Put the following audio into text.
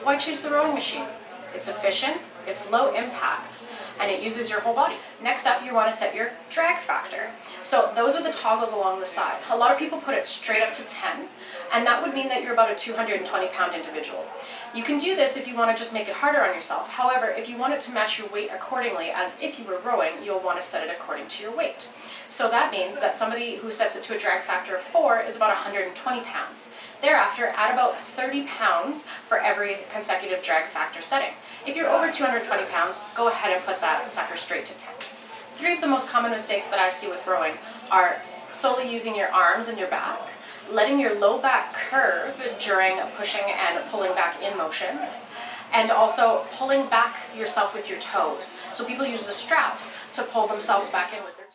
Why choose the rowing machine? It's efficient, it's low impact, and it uses your whole body. Next up, you want to set your drag factor. So those are the toggles along the side. A lot of people put it straight up to 10, and that would mean that you're about a 220-pound individual. You can do this if you want to just make it harder on yourself. However, if you want it to match your weight accordingly, as if you were rowing, you'll want to set it according to your weight. So that means that somebody who sets it to a drag factor of 4 is about 120 pounds. Thereafter, add about 30 pounds for every consecutive drag factor setting. If you're over 220 pounds, go ahead and put that sucker straight to 10. 3 of the most common mistakes that I see with rowing are solely using your arms and your back, letting your low back curve during pushing and pulling back in motions, and also pulling back yourself with your toes. So people use the straps to pull themselves back in with their toes.